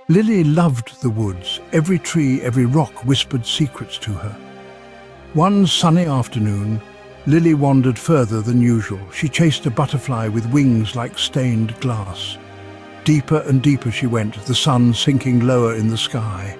Lily loved the woods. Every tree, every rock whispered secrets to her. One sunny afternoon, Lily wandered further than usual. She chased a butterfly with wings like stained glass. Deeper and deeper she went, the sun sinking lower in the sky.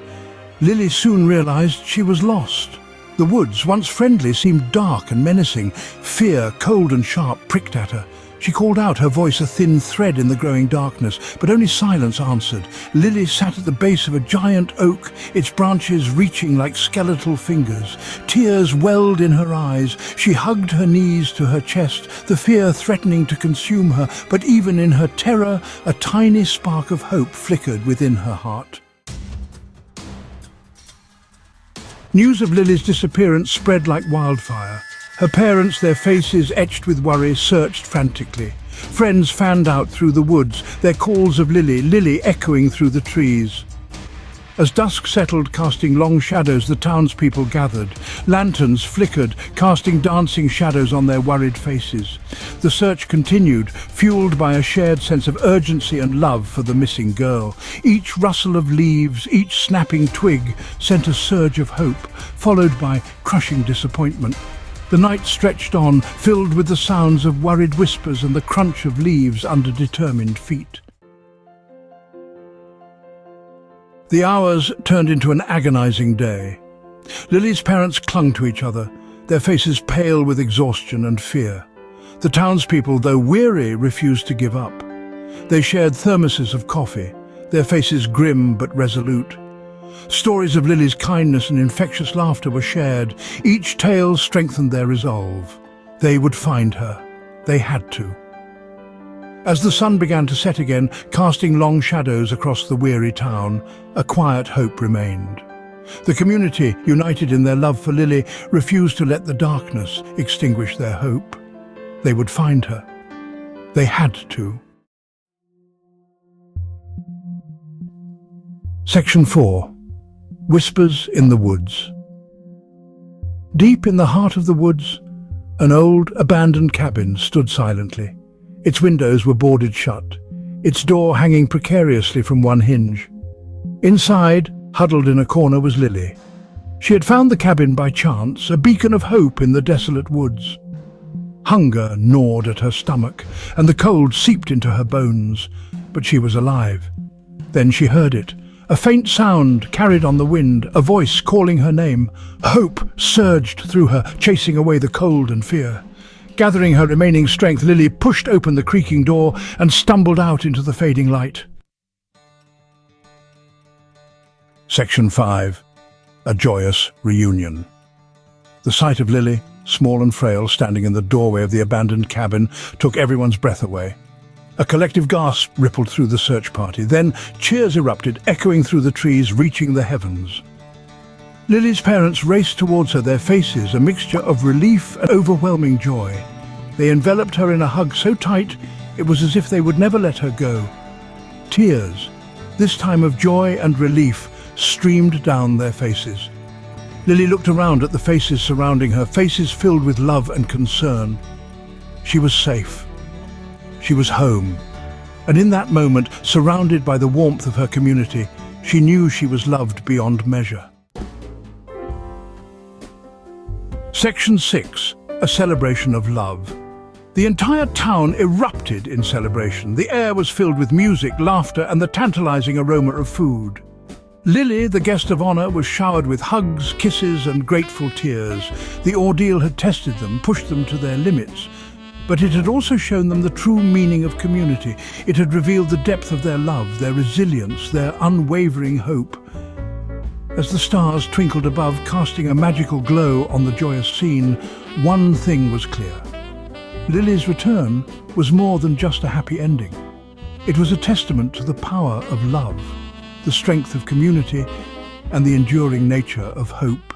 Lily soon realized she was lost. The woods, once friendly, seemed dark and menacing. Fear, cold and sharp, pricked at her. She called out, her voice a thin thread in the growing darkness, but only silence answered. Lily sat at the base of a giant oak, its branches reaching like skeletal fingers. Tears welled in her eyes. She hugged her knees to her chest, the fear threatening to consume her, but even in her terror, a tiny spark of hope flickered within her heart. News of Lily's disappearance spread like wildfire. Her parents, their faces etched with worry, searched frantically. Friends fanned out through the woods, their calls of Lily, Lily echoing through the trees. As dusk settled, casting long shadows, the townspeople gathered. Lanterns flickered, casting dancing shadows on their worried faces. The search continued, fueled by a shared sense of urgency and love for the missing girl. Each rustle of leaves, each snapping twig sent a surge of hope, followed by crushing disappointment. The night stretched on, filled with the sounds of worried whispers and the crunch of leaves under determined feet. The hours turned into an agonizing day. Lily's parents clung to each other, their faces pale with exhaustion and fear. The townspeople, though weary, refused to give up. They shared thermoses of coffee, their faces grim but resolute. Stories of Lily's kindness and infectious laughter were shared. Each tale strengthened their resolve. They would find her. They had to. As the sun began to set again, casting long shadows across the weary town, a quiet hope remained. The community, united in their love for Lily, refused to let the darkness extinguish their hope. They would find her. They had to. Section 4. Whispers in the Woods. Deep in the heart of the woods, an old, abandoned cabin stood silently. Its windows were boarded shut, its door hanging precariously from one hinge. Inside, huddled in a corner, was Lily. She had found the cabin by chance, a beacon of hope in the desolate woods. Hunger gnawed at her stomach, and the cold seeped into her bones, but she was alive. Then she heard it. A faint sound carried on the wind, a voice calling her name. Hope surged through her, chasing away the cold and fear. Gathering her remaining strength, Lily pushed open the creaking door and stumbled out into the fading light. Section 5. A joyous reunion. The sight of Lily, small and frail, standing in the doorway of the abandoned cabin, took everyone's breath away. A collective gasp rippled through the search party. Then cheers erupted, echoing through the trees, reaching the heavens. Lily's parents raced towards her, their faces a mixture of relief and overwhelming joy. They enveloped her in a hug so tight it was as if they would never let her go. Tears, this time of joy and relief, streamed down their faces. Lily looked around at the faces surrounding her, faces filled with love and concern. She was safe. She was home. And in that moment, surrounded by the warmth of her community, she knew she was loved beyond measure. Section 6. A celebration of love. The entire town erupted in celebration. The air was filled with music, laughter, and the tantalizing aroma of food. Lily, the guest of honor, was showered with hugs, kisses, and grateful tears. The ordeal had tested them, pushed them to their limits. But it had also shown them the true meaning of community. It had revealed the depth of their love, their resilience, their unwavering hope. As the stars twinkled above, casting a magical glow on the joyous scene, one thing was clear. Lily's return was more than just a happy ending. It was a testament to the power of love, the strength of community, and the enduring nature of hope.